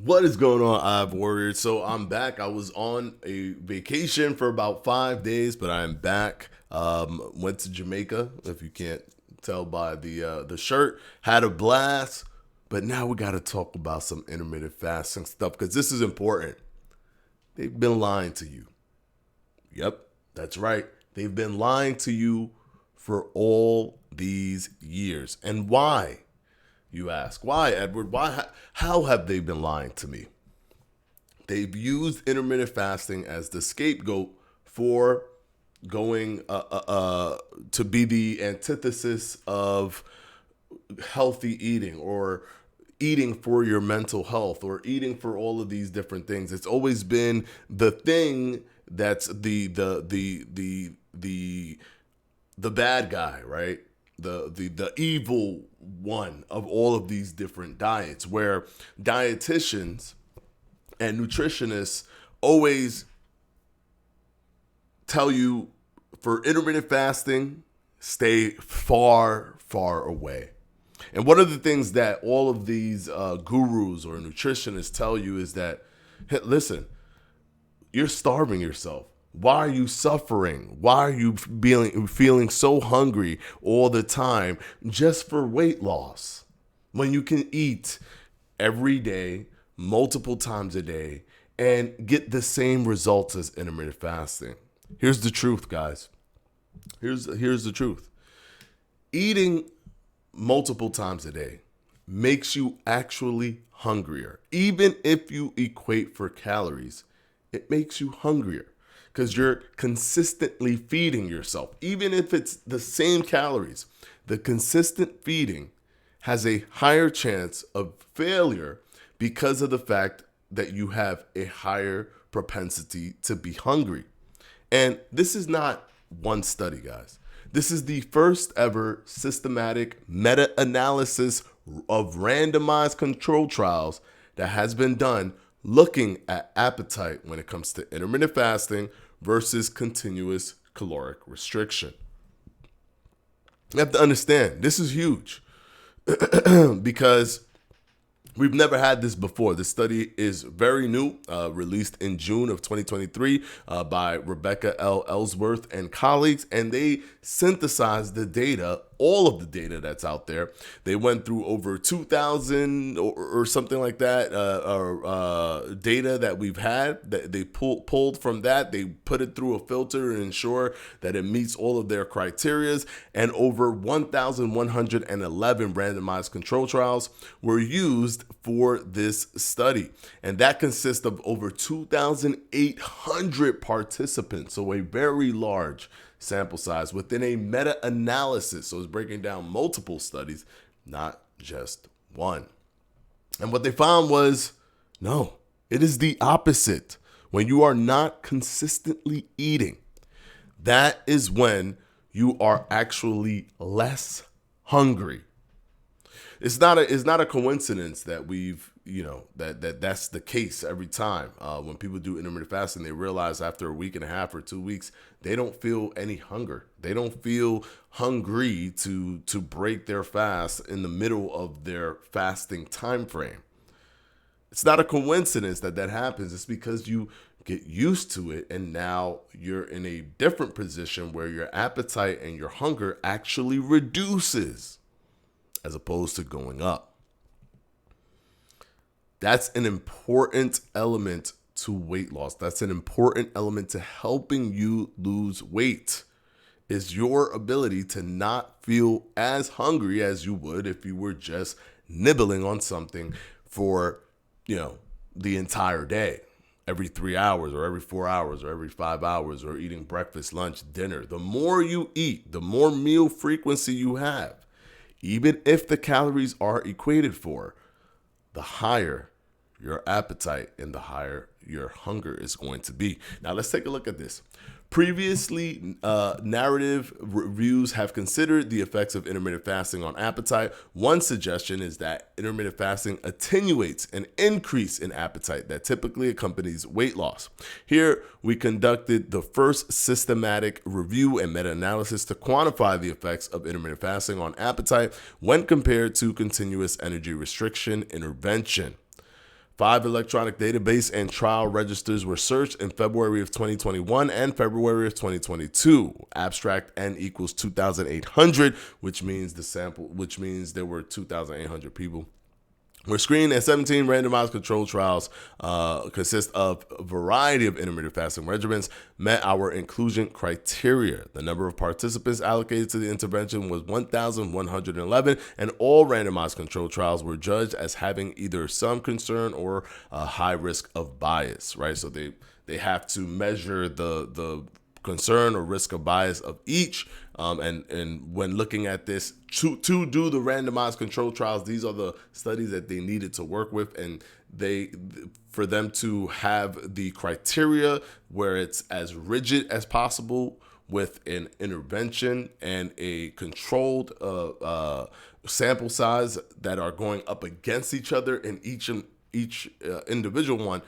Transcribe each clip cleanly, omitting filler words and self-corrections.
What is going on, I've Warriors? So I'm back. I was on a vacation for about 5 days, but I'm back. Went to Jamaica, if you can't tell by the shirt. Had a blast, but now we got to talk about some intermittent fasting stuff because this is important. They've been lying to you. Yep, that's right. They've been lying to you for all these years. And why? You ask. Why, Edward? Why? How have they been lying to me? They've used intermittent fasting as the scapegoat for going to be the antithesis of healthy eating or eating for your mental health or eating for all of these different things. It's always been the thing that's the bad guy, right? The evil one of all of these different diets, where dietitians and nutritionists always tell you for intermittent fasting, stay far, far away. And one of the things that all of these gurus or nutritionists tell you is that, hey, listen, you're starving yourself. Why are you suffering? Why are you feeling so hungry all the time just for weight loss when you can eat every day, multiple times a day, and get the same results as intermittent fasting? Here's the truth, guys. Here's the truth. Eating multiple times a day makes you actually hungrier. Even if you equate for calories, it makes you hungrier because you're consistently feeding yourself. Even if it's the same calories, the consistent feeding has a higher chance of failure because of the fact that you have a higher propensity to be hungry. And this is not one study, guys. This is the first ever systematic meta-analysis of randomized controlled trials that has been done looking at appetite when it comes to intermittent fasting versus continuous caloric restriction. You have to understand, this is huge because we've never had this before. This study is very new, released in June of 2023 by Rebecca L. Ellsworth and colleagues, and they synthesized the data, all of the data that's out there. They went through over 2,000 or something like that, data that we've had. That they pulled from that. They put it through a filter and ensure that it meets all of their criterias. And over 1,111 randomized control trials were used for this study. And that consists of over 2,800 participants. So a very large sample size within a meta-analysis. So it's breaking down multiple studies, not just one. And what they found was, no, it is the opposite. When you are not consistently eating, that is when you are actually less hungry. It's not a coincidence that that's the case every time. When people do intermittent fasting, they realize after a week and a half or 2 weeks, they don't feel any hunger. They don't feel hungry to break their fast in the middle of their fasting time frame. It's not a coincidence that happens. It's because you get used to it, and now you're in a different position where your appetite and your hunger actually reduces as opposed to going up. That's an important element to weight loss. That's an important element to helping you lose weight, is your ability to not feel as hungry as you would if you were just nibbling on something for, the entire day, every 3 hours or every 4 hours or every 5 hours, or eating breakfast, lunch, dinner. The more you eat, the more meal frequency you have, even if the calories are equated for, the higher your appetite and the higher your hunger is going to be. Now, let's take a look at this. Previously, narrative reviews have considered the effects of intermittent fasting on appetite. One suggestion is that intermittent fasting attenuates an increase in appetite that typically accompanies weight loss. Here, we conducted the first systematic review and meta-analysis to quantify the effects of intermittent fasting on appetite when compared to continuous energy restriction intervention. 5 electronic database and trial registers were searched in February of 2021 and February of 2022. Abstract N equals 2,800, which means there were 2,800 people. We're screened at 17 randomized controlled trials, consist of a variety of intermittent fasting regimens, met our inclusion criteria. The number of participants allocated to the intervention was 1,111, and all randomized controlled trials were judged as having either some concern or a high risk of bias, right? So they have to measure the concern or risk of bias of each. And when looking at this to do the randomized control trials, these are the studies that they needed to work with, and for them to have the criteria where it's as rigid as possible with an intervention and a controlled sample size that are going up against each other in each individual one.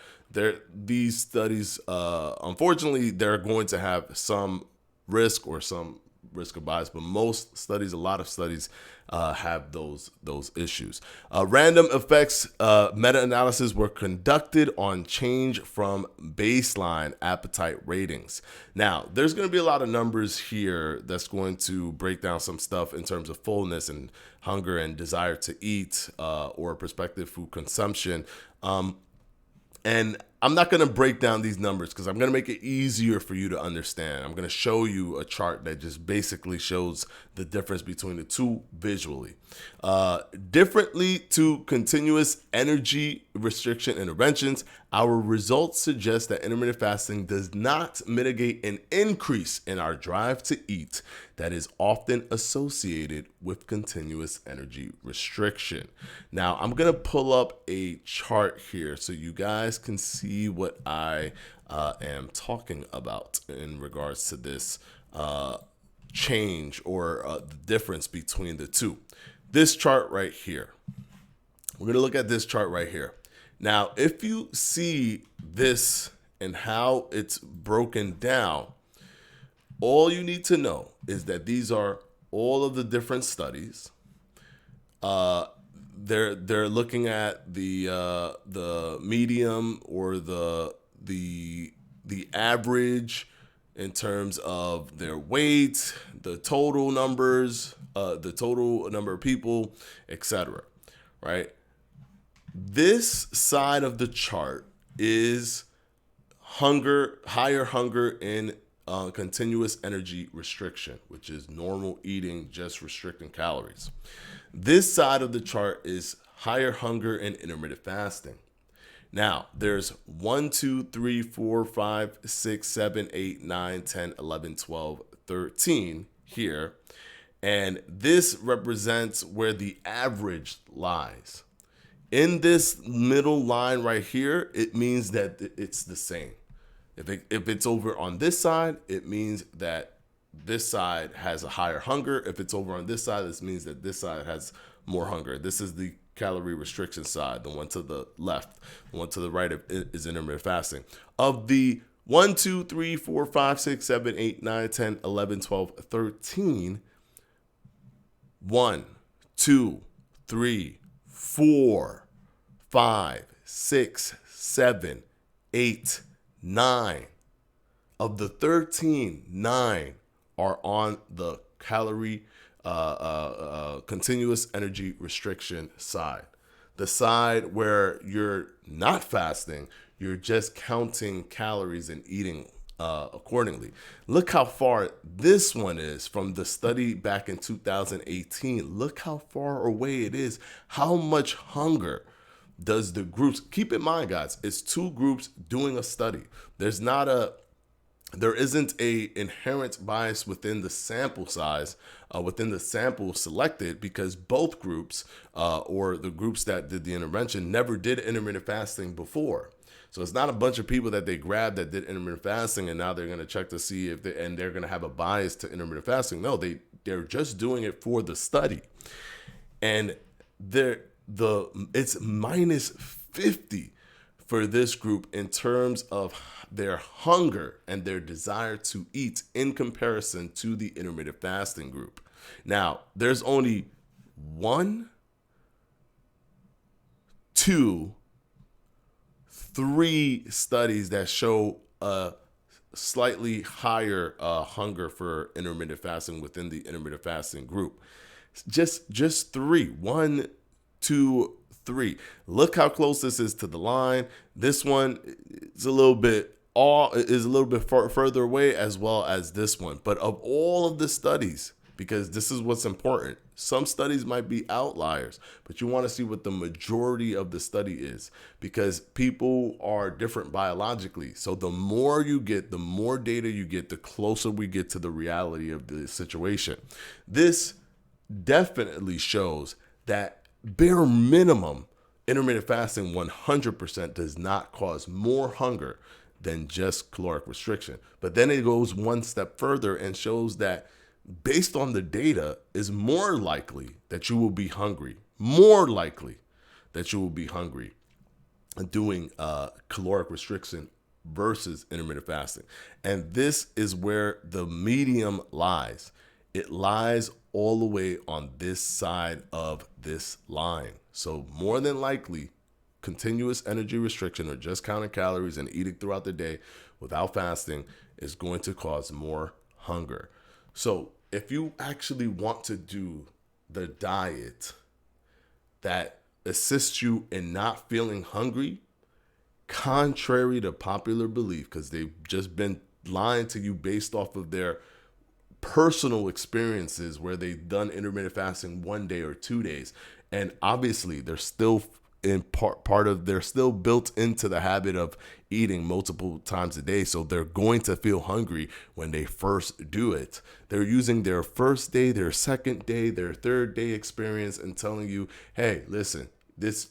These studies, unfortunately, they're going to have some risk of bias, but a lot of studies have those issues. Random effects meta-analysis were conducted on change from baseline appetite ratings. Now, there's going to be a lot of numbers here that's going to break down some stuff in terms of fullness and hunger and desire to eat or prospective food consumption. And I'm not going to break down these numbers because I'm going to make it easier for you to understand. I'm going to show you a chart that just basically shows the difference between the two visually. Differently to continuous energy restriction interventions, our results suggest that intermittent fasting does not mitigate an increase in our drive to eat that is often associated with continuous energy restriction. Now, I'm going to pull up a chart here so you guys can see what I am talking about in regards to this change or the difference between the two. This chart right here. We're going to look at this chart right here. Now, if you see this and how it's broken down, all you need to know is that these are all of the different studies. They're looking at the medium or the average in terms of their weight, the total numbers, the total number of people, etc. Right? This side of the chart is higher hunger in continuous energy restriction, which is normal eating, just restricting calories. This side of the chart is higher hunger in intermittent fasting. Now, there's 1, 2, 3, 4, 5, 6, 7, 8, 9, 10, 11, 12, 13 here. And this represents where the average lies. In this middle line right here, it means that it's the same. If it's over on this side, it means that this side has a higher hunger. If it's over on this side, this means that this side has more hunger. This is the calorie restriction side. The one to the left, the one to the right is intermittent fasting. Of the 1, 2, 3, 4, 5, 6, 7, 8, 9, 10, 11, 12, 13, 1, 2, 3, 4, 5, 6, 7, 8, 9. Of the 13, 9 are on the calorie continuous energy restriction side. The side where you're not fasting, you're just counting calories and eating accordingly. Look how far this one is from the study back in 2018. Look how far away it is. How much hunger does the groups, keep in mind, guys, it's two groups doing a study. There isn't a inherent bias within the sample size, within the sample selected, because both groups or the groups that did the intervention never did intermittent fasting before. So it's not a bunch of people that they grabbed that did intermittent fasting and now they're going to check to see if they're going to have a bias to intermittent fasting. No, they're just doing it for the study. And it's minus 50 for this group in terms of their hunger and their desire to eat in comparison to the intermittent fasting group. Now, there's only 1, 2, 3 studies that show a slightly higher hunger for intermittent fasting within the intermittent fasting group. Just 3. 1, 2, 3. Look how close this is to the line. This one is a little bit further away, as well as this one. But of all of the studies, because this is what's important, some studies might be outliers, but you want to see what the majority of the study is, because people are different biologically. So the more you get, the more data you get, the closer we get to the reality of the situation. This definitely shows that bare minimum, intermittent fasting 100% does not cause more hunger than just caloric restriction. But then it goes one step further and shows that based on the data, is more likely that you will be hungry, doing caloric restriction versus intermittent fasting. And this is where the medium lies. It lies all the way on this side of this line. So more than likely, continuous energy restriction or just counting calories and eating throughout the day without fasting is going to cause more hunger. So if you actually want to do the diet that assists you in not feeling hungry, contrary to popular belief, because they've just been lying to you based off of their personal experiences where they've done intermittent fasting 1 day or 2 days, and obviously they're still in they're still built into the habit of eating multiple times a day, so they're going to feel hungry when they first do it. They're using their first day, their second day, their third day experience and telling you, hey, listen,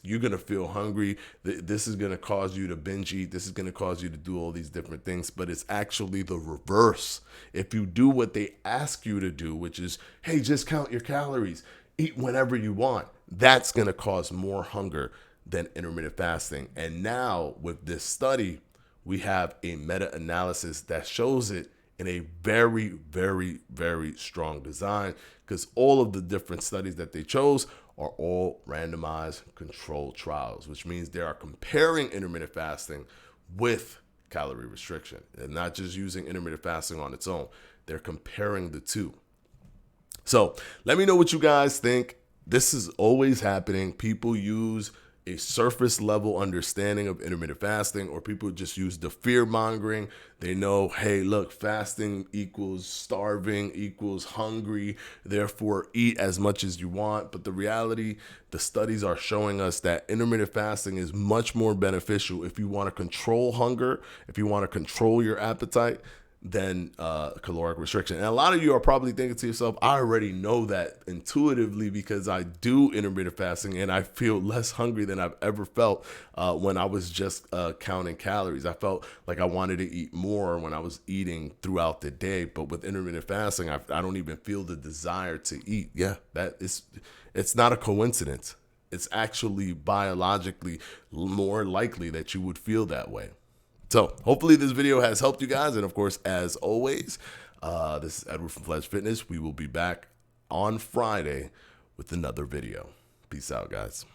you're going to feel hungry. This is going to cause you to binge eat. This is going to cause you to do all these different things. But it's actually the reverse. If you do what they ask you to do, which is, hey, just count your calories, eat whenever you want, that's going to cause more hunger than intermittent fasting. And now with this study, we have a meta-analysis that shows it in a very, very, very strong design, because all of the different studies that they chose are all randomized controlled trials, which means they are comparing intermittent fasting with calorie restriction. They're not just using intermittent fasting on its own. They're comparing the two. So let me know what you guys think. This is always happening. People use a surface level understanding of intermittent fasting, or people just use the fear mongering. They know, hey, look, fasting equals starving, equals hungry, therefore eat as much as you want. But the reality, the studies are showing us that intermittent fasting is much more beneficial if you want to control hunger, if you want to control your appetite, than caloric restriction. And a lot of you are probably thinking to yourself, I already know that intuitively because I do intermittent fasting and I feel less hungry than I've ever felt when I was just counting calories. I felt like I wanted to eat more when I was eating throughout the day. But with intermittent fasting, I don't even feel the desire to eat. Yeah, it's not a coincidence. It's actually biologically more likely that you would feel that way. So hopefully this video has helped you guys. And of course, as always, this is Edward from Fledge Fitness. We will be back on Friday with another video. Peace out, guys.